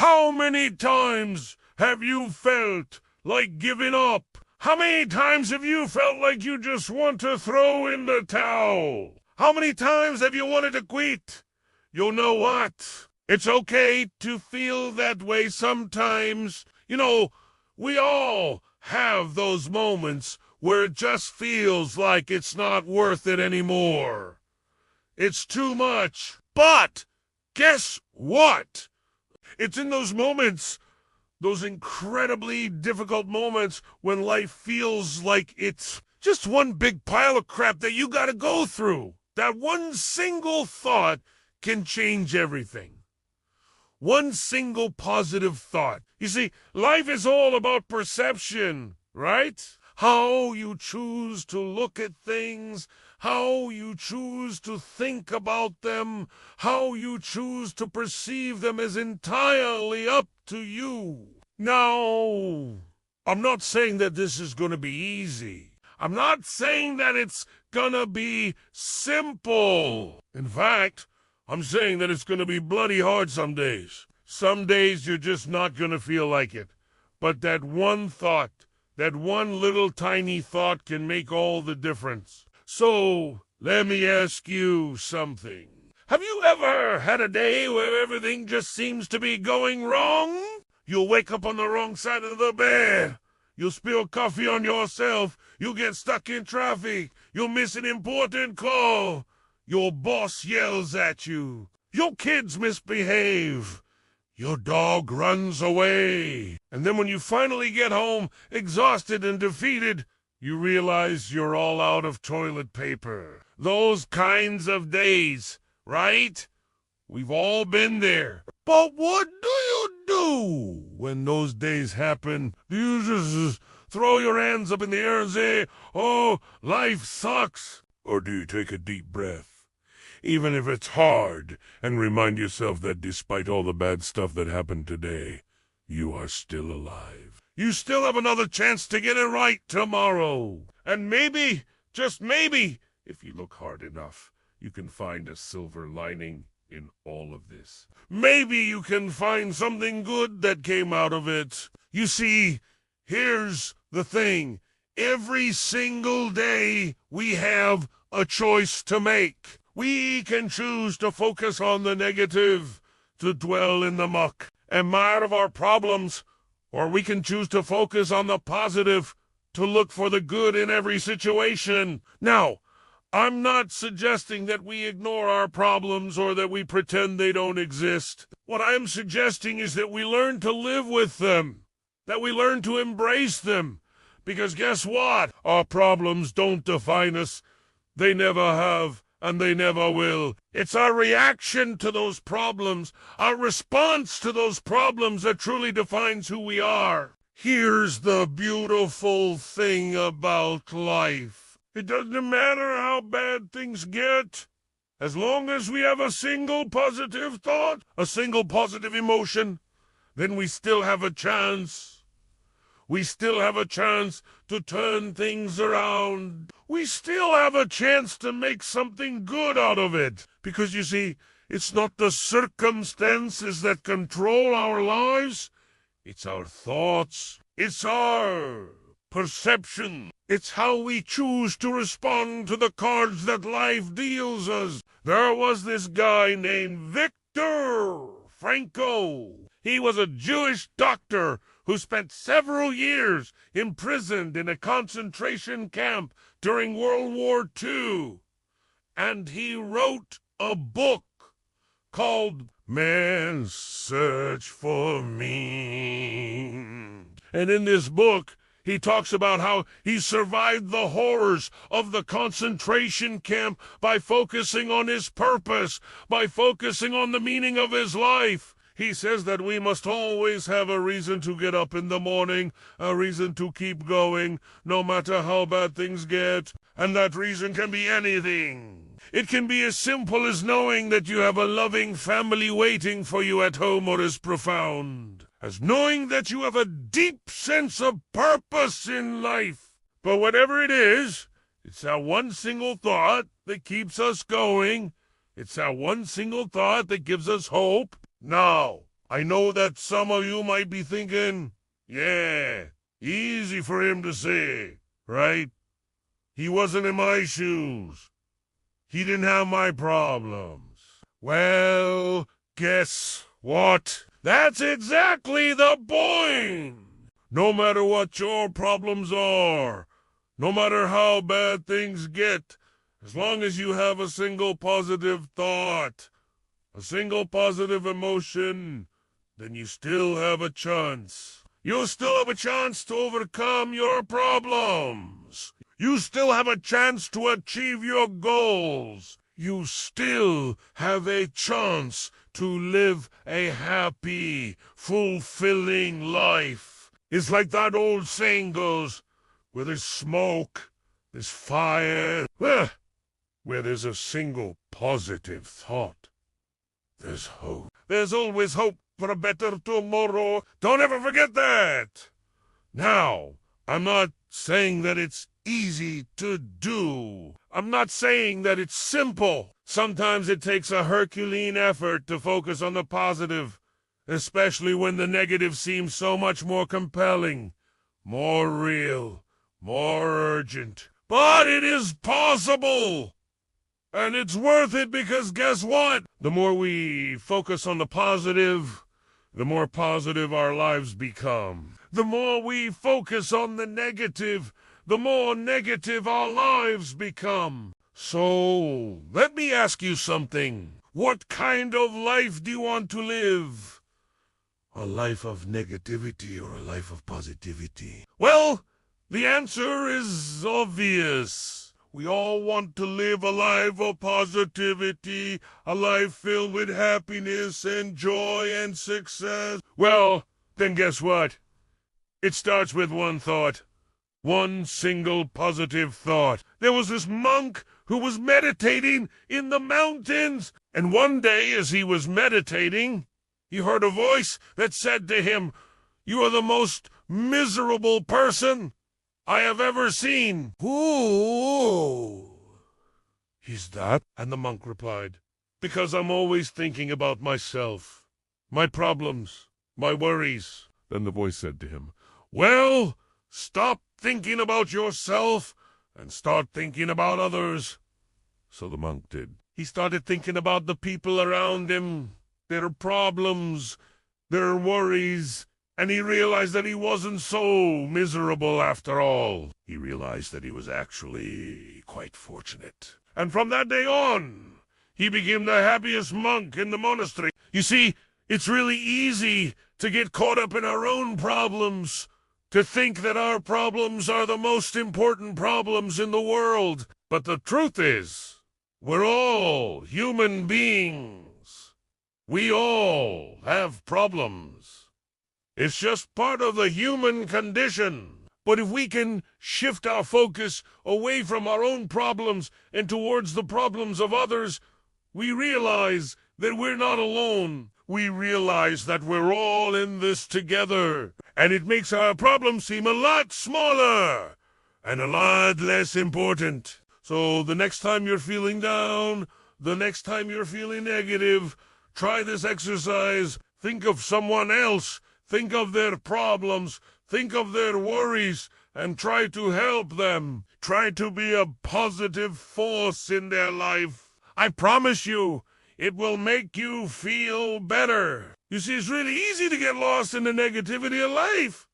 How many times have you felt like giving up? How many times have you felt like you just want to throw in the towel? How many times have you wanted to quit? You know what? It's okay to feel that way sometimes. We all have those moments where it just feels like it's not worth it anymore. It's too much. But guess what? It's in those moments, those incredibly difficult moments when life feels like it's just one big pile of crap that you gotta go through. That one single thought can change everything. One single positive thought. You see, life is all about perception, right? How you choose to look at things, how you choose to think about them, how you choose to perceive them is entirely up to you. Now, I'm not saying that this is going to be easy. I'm not saying that it's going to be simple. In fact, I'm saying that it's going to be bloody hard some days. Some days you're just not going to feel like it. But that one thought, that one little tiny thought can make all the difference. So, let me ask you something. Have you ever had a day where everything just seems to be going wrong? You'll wake up on the wrong side of the bed. You'll spill coffee on yourself. You'll get stuck in traffic. You'll miss an important call. Your boss yells at you. Your kids misbehave. Your dog runs away. And then when you finally get home, exhausted and defeated, you realize you're all out of toilet paper. Those kinds of days, right? We've all been there. But what do you do when those days happen? Do you just throw your hands up in the air and say, "Oh, life sucks"? Or do you take a deep breath, even if it's hard, and remind yourself that despite all the bad stuff that happened today, you are still alive? You still have another chance to get it right tomorrow. And maybe, just maybe, if you look hard enough, you can find a silver lining in all of this. Maybe you can find something good that came out of it. You see, here's the thing. Every single day we have a choice to make. We can choose to focus on the negative, to dwell in the muck and mire of our problems, or we can choose to focus on the positive, to look for the good in every situation. Now, I'm not suggesting that we ignore our problems or that we pretend they don't exist. What I'm suggesting is that we learn to live with them, that we learn to embrace them. Because guess what? Our problems don't define us. They never have, and they never will. It's our reaction to those problems, our response to those problems that truly defines who we are. Here's the beautiful thing about life. It doesn't matter how bad things get. As long as we have a single positive thought, a single positive emotion, then we still have a chance. We still have a chance to turn things around. We still have a chance to make something good out of it. Because you see, it's not the circumstances that control our lives. It's our thoughts. It's our perception. It's how we choose to respond to the cards that life deals us. There was this guy named Viktor Frankl. He was a Jewish doctor who spent several years imprisoned in a concentration camp during World War II. And he wrote a book called Man's Search for Meaning. And in this book, he talks about how he survived the horrors of the concentration camp by focusing on his purpose, by focusing on the meaning of his life. He says that we must always have a reason to get up in the morning, a reason to keep going, no matter how bad things get. And that reason can be anything. It can be as simple as knowing that you have a loving family waiting for you at home, or as profound as knowing that you have a deep sense of purpose in life. But whatever it is, it's that one single thought that keeps us going. It's that one single thought that gives us hope. Now, I know that some of you might be thinking, yeah, easy for him to say, right? He wasn't in my shoes. He didn't have my problems. Well, guess what? That's exactly the point! No matter what your problems are, no matter how bad things get, as long as you have a single positive thought, a single positive emotion, then you still have a chance. You still have a chance to overcome your problems. You still have a chance to achieve your goals. You still have a chance to live a happy, fulfilling life. It's like that old saying goes, where there's smoke, there's fire. Where there's a single positive thought, there's hope. There's always hope for a better tomorrow. Don't ever forget that. Now, I'm not saying that it's easy to do. I'm not saying that it's simple. Sometimes it takes a Herculean effort to focus on the positive, especially when the negative seems so much more compelling, more real, more urgent. But it is possible! And it's worth it because guess what? The more we focus on the positive, the more positive our lives become. The more we focus on the negative, the more negative our lives become. So, let me ask you something. What kind of life do you want to live? A life of negativity or a life of positivity? Well, the answer is obvious. We all want to live a life of positivity, a life filled with happiness and joy and success. Well, then guess what? It starts with one thought. One single positive thought. There was this monk who was meditating in the mountains, and one day as he was meditating, he heard a voice that said to him, "You are the most miserable person I have ever seen." "Who is that?" And the monk replied, "Because I'm always thinking about myself, my problems, my worries." Then the voice said to him, "Well, stop thinking about yourself and start thinking about others." So the monk did. He started thinking about the people around him, their problems, their worries, and he realized that he wasn't so miserable after all. He realized that he was actually quite fortunate. And from that day on, he became the happiest monk in the monastery. You see, it's really easy to get caught up in our own problems, to think that our problems are the most important problems in the world. But the truth is, we're all human beings. We all have problems. It's just part of the human condition. But if we can shift our focus away from our own problems and towards the problems of others, we realize that we're not alone. We realize that we're all in this together. And it makes our problems seem a lot smaller and a lot less important. So the next time you're feeling down, the next time you're feeling negative, try this exercise. Think of someone else. Think of their problems, think of their worries, and try to help them. Try to be a positive force in their life. I promise you, it will make you feel better. You see, it's really easy to get lost in the negativity of life,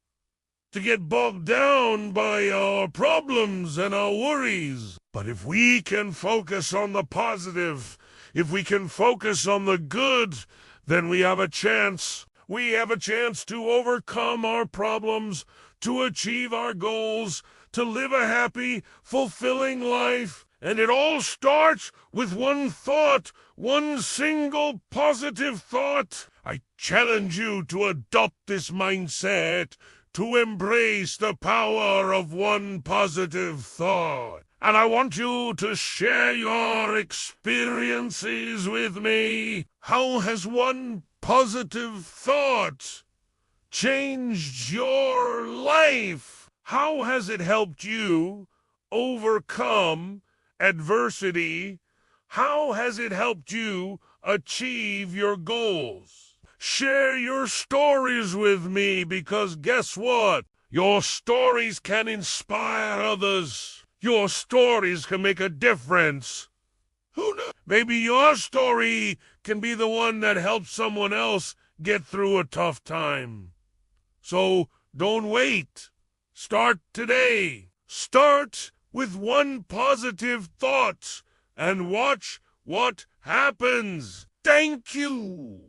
to get bogged down by our problems and our worries. But if we can focus on the positive, if we can focus on the good, then we have a chance. We have a chance to overcome our problems, to achieve our goals, to live a happy, fulfilling life. And it all starts with one thought, one single positive thought. I challenge you to adopt this mindset, to embrace the power of one positive thought. And I want you to share your experiences with me. How has one positive thought changed your life? How has it helped you overcome adversity? How has it helped you achieve your goals? Share your stories with me, because guess what? Your stories can inspire others. Your stories can make a difference. Who knows? Maybe your story can be the one that helps someone else get through a tough time. So don't wait. Start today. Start with one positive thought and watch what happens. Thank you.